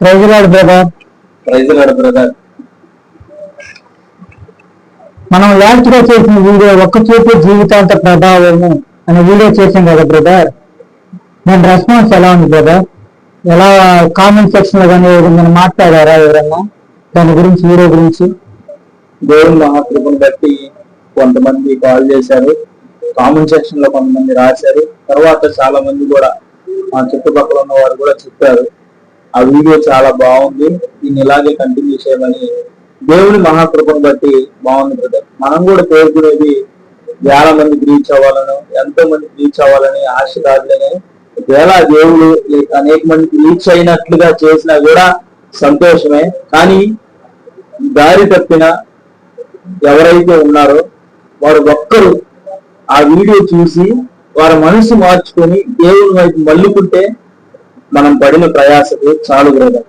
Praise Lord brother. Praise Lord brother. మనం last గా చేసిన వీడియో ఒక్క చూపు జీవితాంత ప్రభావము అనే వీడియో చేసాం కదా బ్రదర్. దాని రెస్పాన్స్ ఎలా ఉంది బ్రదర్? ఎలా కామెంట్ సెక్షన్ లో కానీ ఏదైనా మాట్లాడారా ఎవరన్నా దాని గురించి, వీడియో గురించి? దేవుని మహాకృపను బట్టి కొంతమంది కాల్ చేశారు, కామెంట్ సెక్షన్ లో కొంతమంది రాశారు, తర్వాత చాలా మంది కూడా మా చుట్టుపక్కల ఉన్న వారు కూడా చెప్పారు ఆ వీడియో చాలా బాగుంది, దీన్ని ఇలాగే కంటిన్యూ చేయమని. దేవుని మహాకృపను బట్టి బాగుంది బ్రదర్. మనం కూడా కోరుకునేది వేల మందికి రీచ్ అవ్వాలను, ఎంతో మందికి రీచ్ అవ్వాలని ఆశ కాదులేని, ఒకవేళ దేవుడు అనేక మందికి రీచ్ అయినట్లుగా చేసినా కూడా సంతోషమే. కానీ దారి తప్పిన ఎవరైతే ఉన్నారో వారు ఒక్కరు ఆ వీడియో చూసి వారి మనసు మార్చుకొని దేవుని వైపు మళ్ళుకుంటే మనం పడిన ప్రయాసకు చాలు బ్రదర్.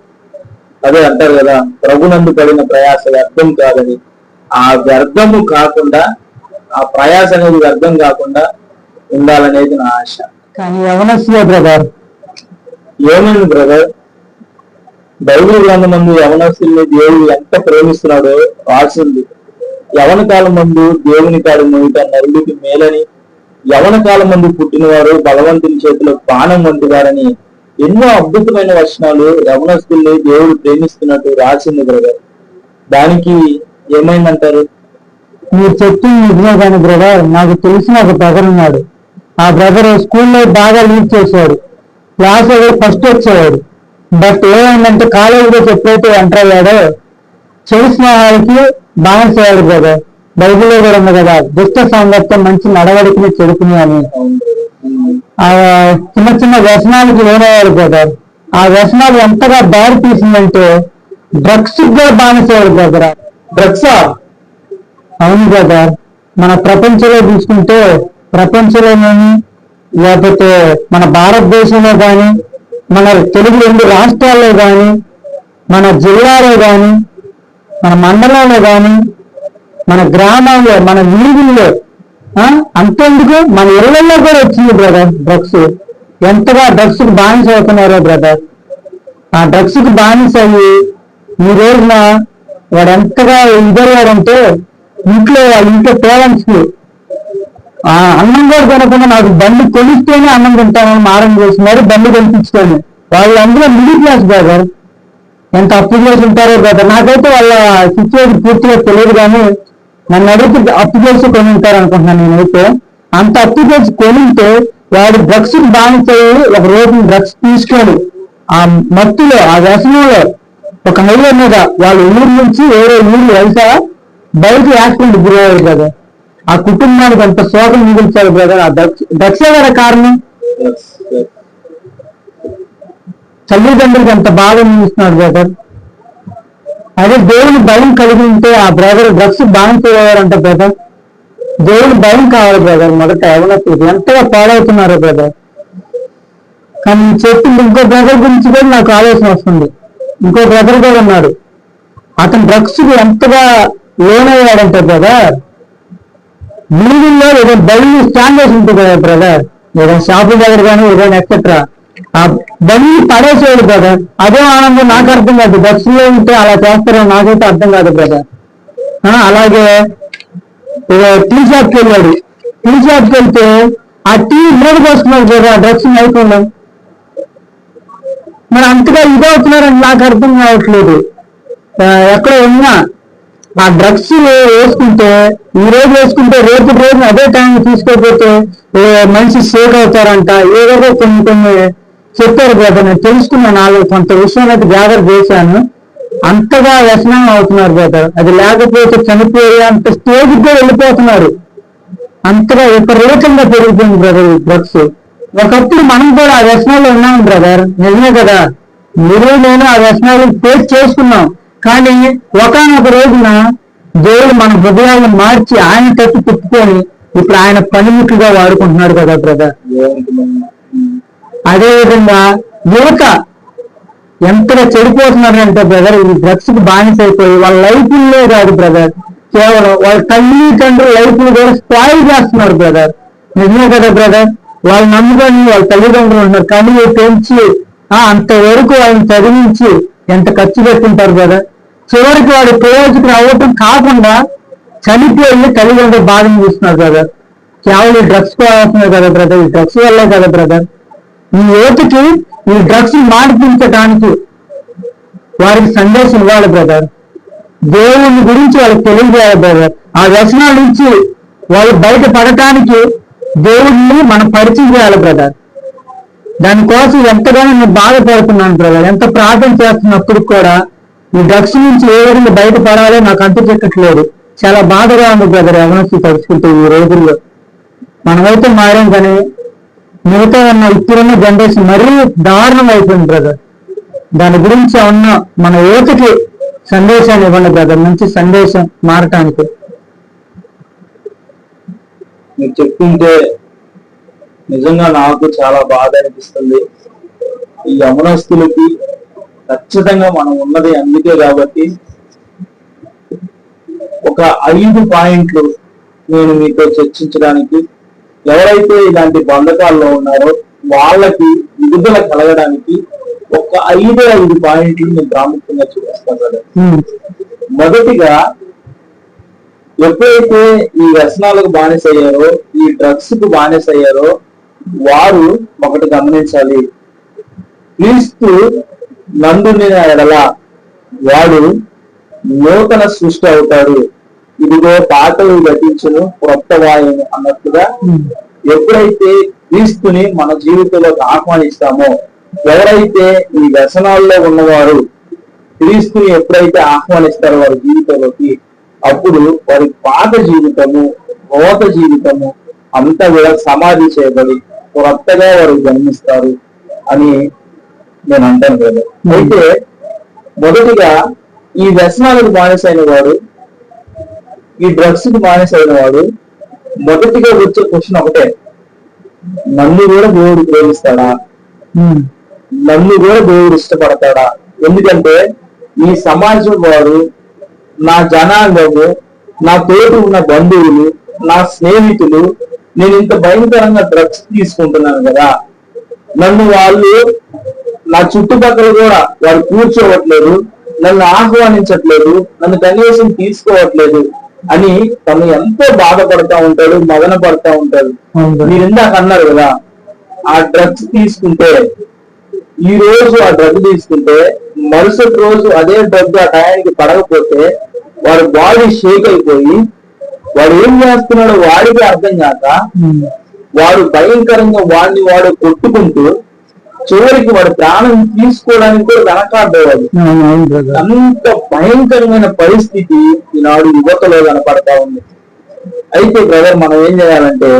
అదే అంటారు కదా, ప్రభునందు పడిన ప్రయాస వ్యర్థం కాదని. ఆ వ్యర్థము కాకుండా, ఆ ప్రయాస అనేది వ్యర్థం కాకుండా ఉండాలనేది నా ఆశ. కానీ యవనస్తులే బ్రదర్, ఏమైంది బ్రదర్? బైబిల్ గ్రంథం మందు యవనస్తుల్ని దేవుడు ఎంత ప్రేమిస్తున్నాడో రాసింది. యవన కాలం మందు దేవుని కాడు మోయిట నరుడికి మేలని, యవన కాలం మందు పుట్టినవారు భగవంతుని చేతిలో బాణం వంటి వారని ఎన్నో అద్భుతమైన వచనాలు యవనస్తుల్ని దేవుడు ప్రేమిస్తున్నట్టు రాసింది బ్రదర్. దానికి ఏమైందంటారు? మీరు చెప్పింది నిజమే కానీ బ్రదర్, నాకు తెలిసిన ఒక బ్రదర్ ఉన్నాడు. ఆ బ్రదర్ స్కూల్లో బాగా లీడ్ చేశాడు, క్లాస్ లో ఫస్ట్ వచ్చేవాడు. బట్ ఏమైందంటే కాలేజీలో ఎప్పుడైతే ఎంటర్ అయ్యాడో చెడు స్నేహాలకి బానిసయ్యాడు బ్రదర్. బైబిల్లో కూడా ఉంది కదా, దుష్ట సాంగత్యం మంచి నడవడికని చెడుకుని అని. ఆ చిన్న చిన్న వ్యసనాలకి లోనయ్యాడు బ్రదర్. ఆ వ్యసనాలు ఎంతగా దారి తీసిందంటే డ్రగ్స్ కూడా బానిసయ్యాడు బ్రదర్. డ్రగ్సా? అవును బ్రదర్. మన ప్రపంచంలో చూసుకుంటే, ప్రపంచంలోని లేకపోతే మన భారతదేశంలో కానీ, మన తెలుగు 2 రాష్ట్రాల్లో కానీ, మన జిల్లాలో కానీ, మన మండలంలో కానీ, మన గ్రామాల్లో, మన వీధుల్లో, అంతేందుకు మన ఇళ్లలో కూడా వచ్చింది బ్రదర్ డ్రగ్స్. ఎంతగా డ్రగ్స్ కి బానిస అవుతున్నారో బ్రదర్. ఆ డ్రగ్స్ కి బానిస అయ్యి ఈ రోజున వాడు ఎంతగా ఇదయ్యాడంటే, వాళ్ళ ఇంట్లో పేరెంట్స్ కి అన్నం కూడా తినకుండా నాకు బండి కొనిస్తేనే అన్నం తింటానని మారం చేస్తున్నారు, బండి కొనిపించుకొని. వాళ్ళు అందులో మిడిల్ క్లాస్ బ్రదర్. ఎంత అప్పు చేసి ఉంటారో బ్రదర్. నాకైతే వాళ్ళ సిచ్యువేషన్ పూర్తిగా తెలియదు, కానీ నన్ను అడిగితే అప్పు చేసి కొని ఉంటారు అనుకుంటున్నాను నేనైతే. అంత అప్పు చేసి కొనింటే వాడు డ్రగ్స్ బానిసయ్యి ఒక రోజు డ్రగ్స్ తీసుకొని ఆ మత్తులో, ఆ వ్యసనంలో ఒక హైవే మీద వాళ్ళ ఊరు నుంచి వేరే ఊరు వెళ్తా బయట యాక్సిడెంట్ గురయ్యారు బ్రదర్. ఆ కుటుంబానికి అంత శోకం మిగిల్చారు బ్రదర్. ఆ డ్రగ్సే కదా కారణం. తల్లిదండ్రులకి ఎంత బాధ మిగిస్తున్నాడు బ్రదర్. అదే దేవుని భయం కలిగి ఉంటే ఆ బ్రదర్ డ్రగ్స్ బానిసయ్యారంట బ్రదర్. దేవుని భయం కావాలి బ్రదర్. మొదట యవనస్తులకి ఎంతగా పాడవుతున్నారు బ్రదర్. కానీ చెప్పింది ఇంకో బ్రదర్ గురించి కూడా నాకు ఆలోచన వస్తుంది. ఇంకో బ్రదర్ కూడా ఉన్నాడు, అతను డ్రగ్స్ కి ఎంతగా లోనయ్యాడంటే బ్రదర్, బిల్డింగ్లో ఏదో బలి స్టాండ్ వేసి ఉంటుంది కదా బ్రదర్, ఏదైనా షాపు దగ్గర కానీ ఏదైనా ఎక్సెట్రా, ఆ బలి పడేసేవాడు బ్రదర్. అదే ఆనందం నాకు అర్థం కాదు. డ్రగ్స్ లో ఉంటే అలా చేస్తారో నాకైతే అర్థం కాదు బ్రదర్. అలాగే టీ షాప్కి వెళ్ళాడు, టీ షాప్కి వెళ్తే ఆ టీ మూడు పోస్తున్నారు బ్రదర్, ఆ డ్రగ్స్ అయిపోయింది. మరి అంతగా ఇదవుతున్నారని నాకు అర్థం కావట్లేదు. ఎక్కడ ఉన్నా ఆ డ్రగ్స్ వేసుకుంటే, ఈ రోజు వేసుకుంటే రేపు రోజు అదే టైం తీసుకోకపోతే మనిషి సేక్ అవుతారంట, ఏదో కొన్ని చెప్పారు బ్రదర్. నేను తెలుసుకున్నాను, నాలుగు కొంత విషయం అయితే గ్యాదర్ చేశాను. అంతగా వ్యసనం అవుతున్నారు బ్రదర్. అది లేకపోతే చనిపోయే అంత స్టేజ్ కూడా వెళ్ళిపోతున్నారు. అంతగా విపరీతంగా పెరిగిపోయింది బ్రదర్ ఈ డ్రగ్స్. ఒకప్పుడు మనం కూడా ఆ వ్యసనాలు ఉన్నాం బ్రదర్, నిజమే కదా. మీరు నేను ఆ వ్యసనాలు ఫేస్ చేసుకున్నాం. కానీ ఒకనొక రోజున దేవుడు మన హృదయాలను మార్చి ఆయన తట్టు తిప్పుకొని ఇప్పుడు ఆయన పనిముట్లుగా వాడుకుంటున్నాడు కదా బ్రదర్. అదేవిధంగా యువత ఎంతగా చెడిపోతున్నారంటే బ్రదర్, ఈ డ్రగ్స్ కి బానిస అయిపోయి వాళ్ళ లైఫ్లే కాదు బ్రదర్, కేవలం వాళ్ళ తల్లిదండ్రుల లైఫ్ కూడా స్పాయిల్ చేస్తున్నారు బ్రదర్. నిజమే కదా బ్రదర్. వాళ్ళు నమ్ముకొని వాళ్ళ తల్లిదండ్రులు ఉన్నారు, కానీ పెంచి అంతవరకు వాళ్ళని చదివించి ఎంత ఖర్చు పెట్టుంటారు కదా. చివరికి వాడు ప్రయోజకుడు అవ్వటం కాకుండా చనిపోయి తల్లిదండ్రులు బాధను చూస్తున్నారు కదా. కేవలం డ్రగ్స్ కోసమే కదా బ్రదర్, ఈ డ్రగ్స్ వల్లే కదా బ్రదర్. ఈ యువతకి ఈ డ్రగ్స్ మాడిపించడానికి వారికి సందేశం ఇవ్వాలి బ్రదర్. దేవుని గురించి వాళ్ళకి తెలియజేయాలి బ్రదర్. ఆ వ్యసనాల నుంచి వాళ్ళు బయటపడటానికి దేవుడిని మనం పరిచయం చేయాలి బ్రదర్. దానికోసం ఎంతగానో నేను బాధపడుతున్నాను బ్రదర్. ఎంత ప్రార్థన చేస్తున్నప్పుడు కూడా ఈ డ్రగ్స్ నుంచి ఏ విధంగా బయటపడాలో నాకు అంతు చెక్కట్లేదు. చాలా బాధగా ఉంది బ్రదర్ యవనస్తులు తలుచుకుంటే ఈ రోజుల్లో. మనమైతే మారాం కానీ మిగతా ఉన్న ఇప్పుడున్న జనరేషన్ మరీ దారుణం అయిపోయింది బ్రదర్. దాని గురించి ఉన్న మన యువతకి సందేశాన్ని ఇవ్వండి బ్రదర్, మంచి సందేశం మారటానికి. మీరు చెప్తుంటే నిజంగా నాకు చాలా బాధ అనిపిస్తుంది. ఈ యవనస్తులకి ఖచ్చితంగా మనం ఉన్నది అందుకే కాబట్టి ఒక 5 పాయింట్లు నేను మీతో చర్చించడానికి, ఎవరైతే ఇలాంటి బంధకాల్లో ఉన్నారో వాళ్ళకి విడుదల కలగడానికి ఒక 5 పాయింట్లు నేను ప్రాముఖ్యంగా చూపిస్తాను కదా. మొదటిగా, ఎప్పుడైతే ఈ వ్యసనాలకు బానిసయ్యారో, ఈ డ్రగ్స్ కు బానిసయ్యారో వారు ఒకటి గమనించాలి. క్రీస్తు నందుని ఎడల వాడు నూతన సృష్టి అవుతాడు. ఇదిగో పాటలు గతించును, క్రొత్త వాయును అన్నట్టుగా ఎప్పుడైతే క్రీస్తుని మన జీవితంలోకి ఆహ్వానిస్తామో, ఎవరైతే ఈ వ్యసనాల్లో ఉన్నవారు క్రీస్తుని ఎప్పుడైతే ఆహ్వానిస్తారో వారి జీవితంలోకి, అప్పుడు వారి పాత జీవితము, నూత జీవితము అంతా కూడా సమాధి చేయబడి కొత్తగా వారు జన్మిస్తారు అని నేను అంటాను కదా. అయితే మొదటిగా ఈ వ్యసనాలకు బానిసైన వాడు, ఈ డ్రగ్స్ కి బానిసైన వాడు మొదటిగా వచ్చే క్వశ్చన్ ఒకటే, నన్ను కూడా దేవుడు ప్రేమిస్తాడా, నన్ను కూడా దేవుడు ఇష్టపడతాడా? ఎందుకంటే ఈ సమాజం వారు, నా జనాంగము, నా తోటి ఉన్న బంధువులు, నా స్నేహితులు నేను ఇంత భయంకరంగా డ్రగ్స్ తీసుకుంటున్నాను కదా, నన్ను వాళ్ళు నా చుట్టుపక్కల కూడా వారు కూర్చోవట్లేదు, నన్ను ఆహ్వానించట్లేదు, నన్ను కనీసం తీసుకోవట్లేదు అని తను ఎంతో బాధపడతా ఉంటాడు, మదన పడతా ఉంటాడు. మీరు ఇందాక అన్నారు కదా, ఆ డ్రగ్స్ తీసుకుంటే, ఈ రోజు ఆ డ్రగ్ తీసుకుంటే మరుసటి రోజు అదే డ్రగ్ ఆ టయానికి పడకపోతే వాడి బాడీ షేక్ అయిపోయి వాడు ఏం చేస్తున్నాడో వాడికి అర్థం కాక వాడు భయంకరంగా వాడు కొట్టుకుంటూ చివరికి వాడి ప్రాణం తీసుకోవడానికి కూడా వెనకాడేవాడు. అంత భయంకరమైన పరిస్థితి ఈనాడు యువతలో కనపడతా ఉంది. అయితే బ్రదర్, మనం ఏం చేయాలంటే,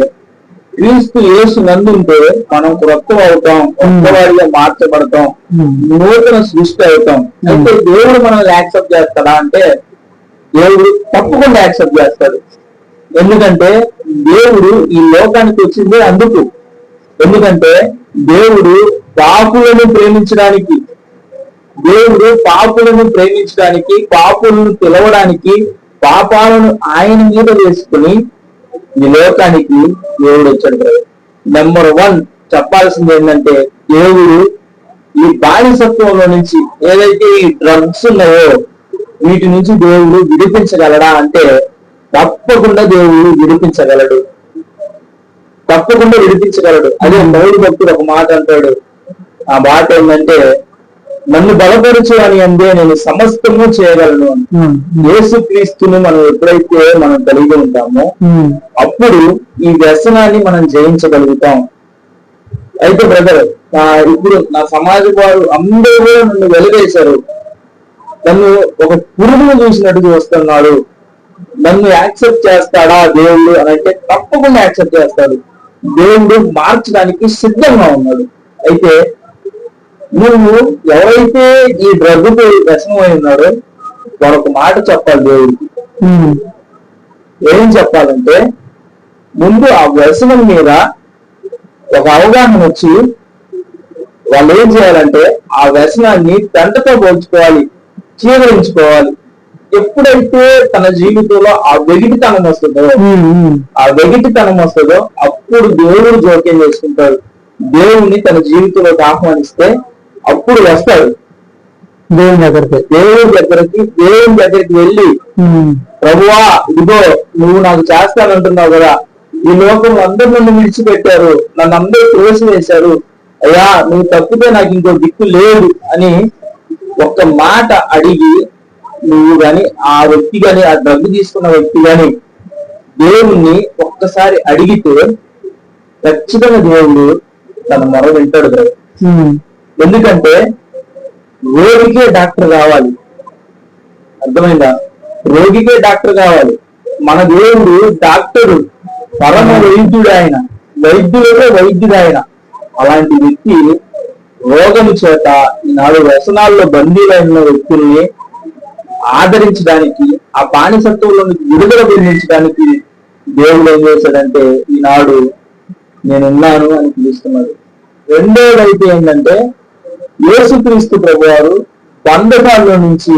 క్రీస్తు యేసు నందుంటే మనం క్రొత్త అవుతాం, కొత్తవాడిగా మార్చబడతాం, నూతన సృష్టి అవుతాం. అయితే దేవుడు మనల్ని యాక్సెప్ట్ చేస్తాడా అంటే, దేవుడు తప్పకుండా యాక్సెప్ట్ చేస్తాడు. ఎందుకంటే దేవుడు ఈ లోకానికి వచ్చిందే అందుకు. ఎందుకంటే దేవుడు పాపులను ప్రేమించడానికి, పాపులను పిలవడానికి, పాపాలను ఆయన మీద వేసుకుని ఈ లోకానికి దేవుడు వచ్చాడు కదా. నెంబర్ 1 చెప్పాల్సింది ఏంటంటే, దేవుడు ఈ బానిసత్వంలో నుంచి, ఏదైతే ఈ డ్రగ్స్ ఉన్నాయో వీటి నుంచి దేవుడు విడిపించగలడా అంటే తప్పకుండా దేవుడు విడిపించగలడు. అదే పౌలు భక్తుడు ఒక మాట అంటాడు. ఆ మాట ఏంటంటే, నన్ను బలపరచు అని అందే నేను సమస్తము చేయగలను అని. యేసుక్రీస్తుని మనం ఎప్పుడైతే మనం కలిగి ఉంటామో అప్పుడు ఈ వ్యసనాన్ని మనం జయించగలుగుతాం. అయితే బ్రదర్, ఇప్పుడు నా సమాజం వారు అందరూ కూడా నన్ను వెలివేశారు, నన్ను ఒక పురుగును చూసినట్టు చూస్తున్నాడు, నన్ను యాక్సెప్ట్ చేస్తాడా దేవుడు అని అంటే తప్పకుండా యాక్సెప్ట్ చేస్తాడు. దేవుడు మార్చడానికి సిద్ధంగా ఉన్నాడు. అయితే నువ్వు ఎవరైతే ఈ డ్రగ్ వ్యసనం అయి ఉన్నాడో వాడొక మాట చెప్పాలి దేవుడికి. ఏం చెప్పాలంటే, ముందు ఆ వ్యసనం మీద ఒక అవగాహన వచ్చి వాళ్ళు ఏం చేయాలంటే ఆ వ్యసనాన్ని తండ్రితో పోల్చుకోవాలి, చీకరించుకోవాలి. ఎప్పుడైతే తన జీవితంలో ఆ వెగిటితనం వస్తుందో అప్పుడు దేవుడు జోక్యం చేసుకుంటాడు. దేవుణ్ణి తన జీవితంలోకి ఆహ్వానిస్తే అప్పుడు వస్తాడు. దేవుని దగ్గరికి దేవుని దగ్గరికి వెళ్ళి, ప్రభువా ఇదిగో నువ్వు నాకు చేస్తానంటున్నావు కదా, ఈ లోకం అందరు నన్ను విడిచిపెట్టారు, నన్ను అందరూ త్రోసివేశారు, అయ్యా నువ్వు తప్పితే నాకు ఇంకో దిక్కు లేదు అని ఒక్క మాట అడిగి, నువ్వు గాని ఆ వ్యక్తి గాని ఆ డబ్బు తీసుకున్న వ్యక్తి గాని దేవుణ్ణి ఒక్కసారి అడిగితే ఖచ్చితంగా దేవుడు తన మొర వింటాడు కదా. ఎందుకంటే రోగికే డాక్టర్ కావాలి, అర్థమైందా? రోగికే డాక్టర్ కావాలి. మన దేవుడు డాక్టరు, పరమ వైద్యుడు ఆయన, వైద్యులకే వైద్యుడు ఆయన. అలాంటి వ్యక్తి రోగం చేత ఈనాడు వ్యసనాల్లో బందీలైన వ్యక్తుల్ని ఆదరించడానికి, ఆ బానిసత్వంలో విడుదల పొందించడానికి దేవుడు ఏం చేశాడంటే ఈనాడు నేనున్నాను అని పిలుస్తున్నాడు. రెండోది అయితే ఏంటంటే యేసుక్రీస్తు ప్రభువారు బంధకాల్లో నుంచి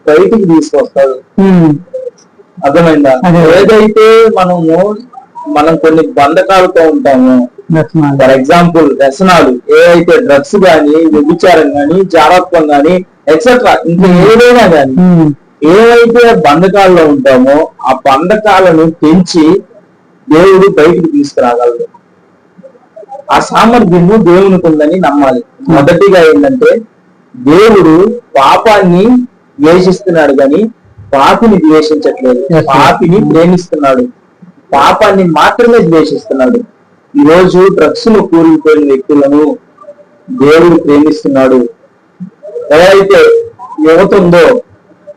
బయటికి తీసుకొస్తాడు. అర్థమైందా? ఏదైతే మనం కొన్ని బంధకాలతో ఉంటాము, ఫర్ ఎగ్జాంపుల్ వ్యసనాలు, ఏవైతే డ్రగ్స్ గాని, వ్యభిచారం గాని, జారత్వం గాని, ఎక్సెట్రా, ఇంకా ఏదైనా గాని, ఏవైతే బంధకాల్లో ఉంటామో ఆ బంధకాలను పెంచి దేవుడు బయటికి తీసుకురాగలడు. ఆ సామర్థ్యము దేవునికి ఉందని నమ్మాలి. మొదటిగా ఏంటంటే దేవుడు పాపాన్ని ద్వేషిస్తున్నాడు కానీ పాపిని ద్వేషించట్లేదు, పాపిని ప్రేమిస్తున్నాడు, పాపాన్ని మాత్రమే ద్వేషిస్తున్నాడు. ఈ రోజు డ్రగ్స్ లో కూలిపోయిన వ్యక్తులను దేవుడు ప్రేమిస్తున్నాడు. ఎవరైతే యువత ఉందో,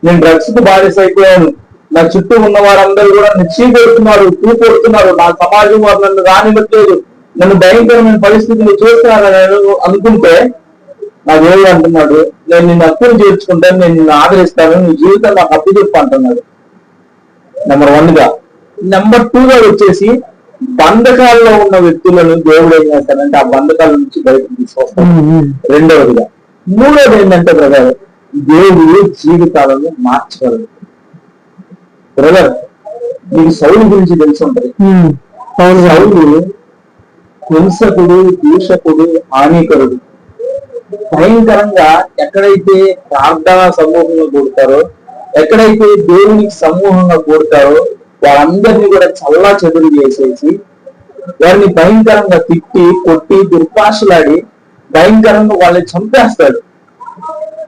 నేను డ్రగ్స్ కు బానిస అయిపోయాను, నా చుట్టూ ఉన్న వారందరూ కూడా చీకొడుతున్నారు, తూకొడుతున్నారు, నా సమాజం వారు నన్ను రానివ్వట్లేదు, నన్ను భయంకరమైన పరిస్థితులు చూస్తున్నారని అనుకుంటే నా దేవుడు అంటున్నాడు, నేను నిన్ను అప్పులు చేర్చుకుంటాను, నేను నిన్ను ఆదరిస్తాను, నీ జీవితం నాకు అప్పు చెప్పు అంటున్నాడు. నెంబర్ 1 గా. నెంబర్ 2 గా వచ్చేసి బంధకాల్లో ఉన్న వ్యక్తులను దేవుడు ఏం చేస్తాడంటే ఆ బంధకాల నుంచి బయటకు తీసుకొస్తాడు. రెండవదిగా. మూడవది ఏంటంటే బ్రదర్, దేవుడు జీవితాలను మార్చగలడు. బ్రదర్, మీకు సౌలు గురించి తెలిసి ఉంటది. సౌలు హింసకుడు, దూషకుడు, హానికరుడు. భయంకరంగా ఎక్కడైతే ప్రార్థనా సమూహంగా కూడతారో, ఎక్కడైతే దేవునికి సమూహంగా కూడతారో వాళ్ళందరినీ కూడా చల్లా చెదురు చేసేసి వారిని భయంకరంగా తిట్టి, కొట్టి, దుర్భాషలాడి భయంకరంగా వాళ్ళని చంపేస్తాడు.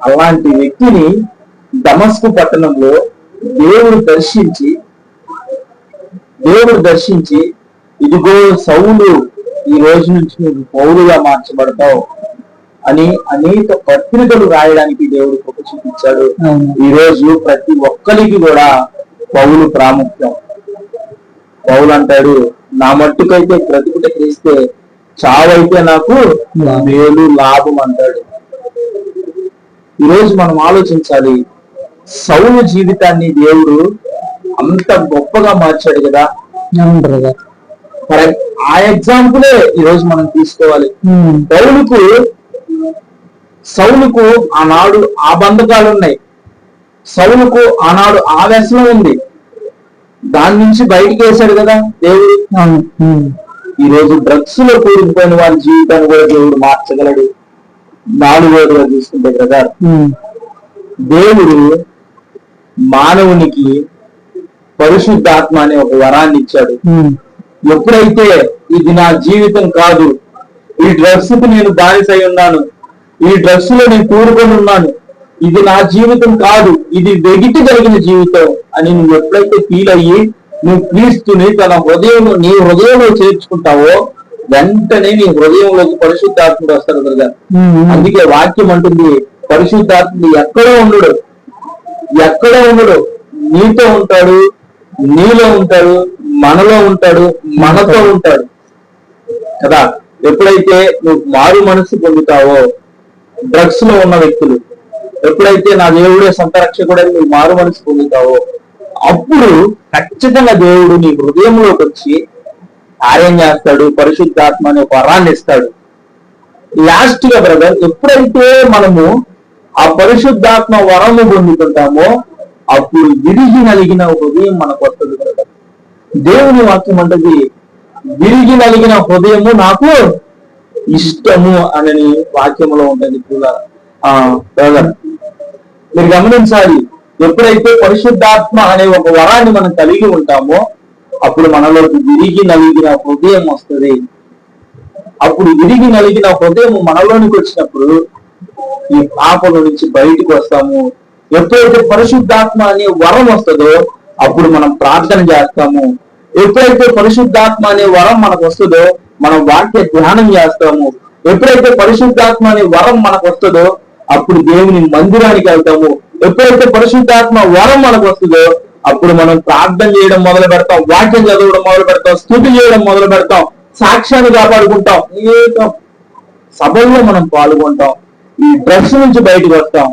అలాంటి వ్యక్తిని దమస్కు పట్టణంలో దేవుడు దర్శించి ఇదిగో సౌలు, ఈ రోజు నుంచి నువ్వు పౌలుగా మార్చబడతావు అని అనేక పత్రికలు రాయడానికి దేవుడు కృప చూపించాడు. ఈ రోజు ప్రతి ఒక్కరికి కూడా పౌలు ప్రాముఖ్యం. పౌలు అంటాడు, నా మట్టుకైతే బ్రతుకుట క్రీస్తే, చావైతే నాకు మేలు లాభం అంటాడు. ఈరోజు మనం ఆలోచించాలి, సౌలు జీవితాన్ని దేవుడు అంత గొప్పగా మార్చాడు కదా. ఆ ఎగ్జాంపులే ఈరోజు మనం తీసుకోవాలి. సౌలుకు ఆనాడు ఆ బంధకాలు ఉన్నాయి, సౌలుకు ఆనాడు ఆ వ్యసనం ఉంది, దాని నుంచి బయటికి వేశాడు కదా దేవుడు. ఈ రోజు డ్రగ్స్ లో కూరుకుపోయిన వారి జీవితాన్ని కూడా దేవుడు మార్చగలడు. 4వదిగా తీసుకుంటే కదా, దేవుడు మానవునికి పరిశుద్ధాత్మ అనే ఒక వరాన్ని ఇచ్చాడు. ఎప్పుడైతే ఇది నా జీవితం కాదు, ఈ డ్రగ్స్ కు నేను బానిసై ఉన్నాను, ఈ డ్రగ్స్ లో నేను కూరుకొని ఉన్నాను, ఇది నా జీవితం కాదు, ఇది వెగిటి కలిగిన జీవితం అని నువ్వు ఎప్పుడైతే ఫీల్ అయ్యి నువ్వు క్రీస్తుని నీ హృదయంలో చేర్చుకుంటావో వెంటనే నీ హృదయంలోకి పరిశుద్ధాత్ముడు వస్తాడు కదా. అందుకే వాక్యం అంటుంది, పరిశుద్ధాత్ముడు ఎక్కడో ఉండడు, నీతో ఉంటాడు, నీలో ఉంటాడు, మనలో ఉంటాడు, మనతో ఉంటాడు కదా. ఎప్పుడైతే నువ్వు మారు మనసు పొందుతావో, డ్రగ్స్ లో ఉన్న వ్యక్తులు ఎప్పుడైతే నా దేవుడే సంతరక్షకుడని నువ్వు మారు మనసు పొందుతావో, అప్పుడు ఖచ్చితంగా దేవుడు నీ హృదయంలోకి వచ్చి కార్యం చేస్తాడు, పరిశుద్ధాత్మ అనే వరాన్ని ఇస్తాడు. లాస్ట్ గా బ్రదర్, ఎప్పుడైతే మనము ఆ పరిశుద్ధాత్మ వరము పొందుతుంటామో అప్పుడు విరిగి నలిగిన హృదయం మనకు వస్తుంది బ్రదర్. దేవుని వాక్యం అంటది, విరిగి నలిగిన హృదయము నాకు ఇష్టము అని వాక్యములో ఉంటుంది బ్రదర్. మీరు గమనించాలి, ఎప్పుడైతే పరిశుద్ధాత్మ అనే ఒక వరాన్ని మనం కలిగి ఉంటామో అప్పుడు మనలోకి విరిగి నలిగిన హృదయం వస్తుంది. అప్పుడు విరిగి నలిగిన హృదయం మనలోనికి వచ్చినప్పుడు ఈ పాపల నుంచి బయటికి వస్తాము. ఎప్పుడైతే పరిశుద్ధాత్మ అనే వరం వస్తుందో అప్పుడు మనం ప్రార్థన చేస్తాము. ఎప్పుడైతే పరిశుద్ధాత్మ అనే వరం మనకు వస్తుందో మనం వాక్య ధ్యానం చేస్తాము. ఎప్పుడైతే పరిశుద్ధాత్మ అనే వరం మనకు వస్తుందో అప్పుడు దేవుని మందిరానికి వెళ్తాము. ఎప్పుడైతే పరిశుద్ధాత్మ వరం మనకు వస్తుందో అప్పుడు మనం ప్రార్థన చేయడం మొదలు పెడతాం, వాక్యం చదవడం మొదలు పెడతాం, స్తుతి చేయడం మొదలు పెడతాం, సాక్ష్యాన్ని కాపాడుకుంటాం, అనేక సభల్లో మనం పాల్గొంటాం, ఈ డ్రగ్స్ నుంచి బయటకు వస్తాం.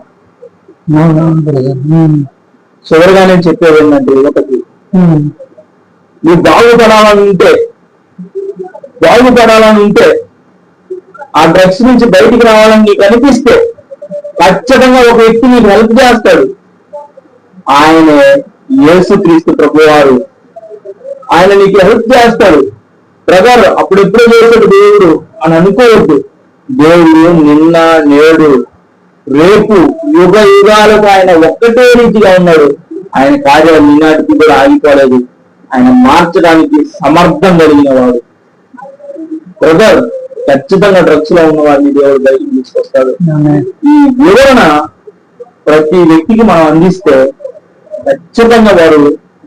చివరిగా నేను చెప్పేది ఏంటంటే, ఒకటి నువ్వు బాగుపడాలని ఉంటే ఆ డ్రగ్స్ నుంచి బయటికి రావాలని నీకు అనిపిస్తే ఖచ్చితంగా ఒక వ్యక్తి నీకు హెల్ప్ చేస్తాడు. ఆయనే యేసుక్రీస్తు ప్రభువారు. ఆయన నీకు హెల్ప్ చేస్తాడు. బ్రదర్ అప్పుడెప్పుడు చేశాడు దేవుడు అని అనుకోవద్దు. దేవుడు నిన్న నేడు రేపు యుగ యుగాలకు ఆయన ఒక్కటే రీతిగా ఉన్నాడు. ఆయన కార్యాలు ఈనాటికి కూడా ఆగిపోలేదు. ఆయన మార్చడానికి సమర్థం కలిగిన వాడు. బ్రదర్ ఖచ్చితంగా డ్రగ్స్ లో ఉన్న వాడిని దేవుడు బయటికి తీసుకొస్తాడు. ఈ వివరణ ప్రతి వ్యక్తికి మనం అందిస్తే ఖచ్చితంగా వారు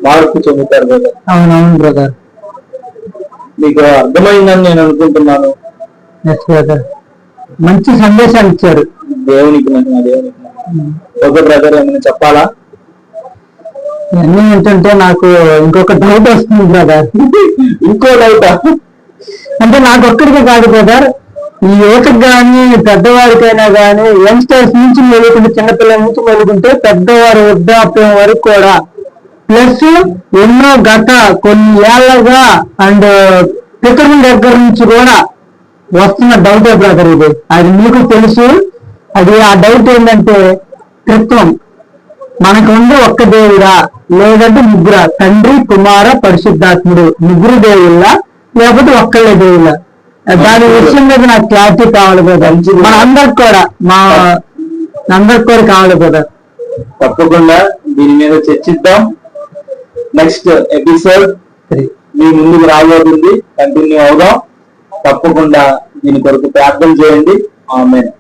మార్పు చెందుతారు బ్రదర్. అవునవును బ్రదర్, మీకు అర్థమైందని నేను అనుకుంటున్నాను. మంచి సందేశాన్ని ఇచ్చారు. దేవునికి ఒక బ్రదర్ ఏమైనా చెప్పాలా? ఇవన్నీ ఏంటంటే నాకు ఇంకొక డౌట్ వస్తుంది బ్రదర్. ఇంకో డౌట్ అంటే నాకు ఒక్కడికే కాదు బ్రదర్, ఈ యువతకు కానీ పెద్దవారికైనా కానీ యంగ్స్టర్స్ నుంచి మెలుగుకుంటే, చిన్నపిల్లల నుంచి మెలుగుంటే పెద్దవారి వృద్ధాప్యం వరకు కూడా, ప్లస్ ఎన్నో గత కొన్ని ఏళ్లగా అండ్ పితరుల దగ్గర నుంచి కూడా వస్తున్న డౌటే బ్రదర్ ఇది. అది మీకు తెలుసు. అది ఆ డౌట్ ఏంటంటే, త్రిత్వం మనకు ఉంది ఒక్క దేవుడా లేదంటే ముగ్గురా? తండ్రి కుమార పరిశుద్ధాత్ముడు ముగ్గురు దేవుళ్ళ లేకపోతే ఒక్కళ్ళే దేవుళ్ళ? దాని విషయం మీద నాకు క్లారిటీ కావాలి కదా. మన అందరికి కూడా కావాలి కదా. తప్పకుండా దీని మీద చర్చిద్దాం. నెక్స్ట్ ఎపిసోడ్ మీ ముందుకు రాబోతుంది. కంటిన్యూ అవుదాం. తప్పకుండా దీని కొరకు ప్రార్థన చేయండి. ఆమేన్.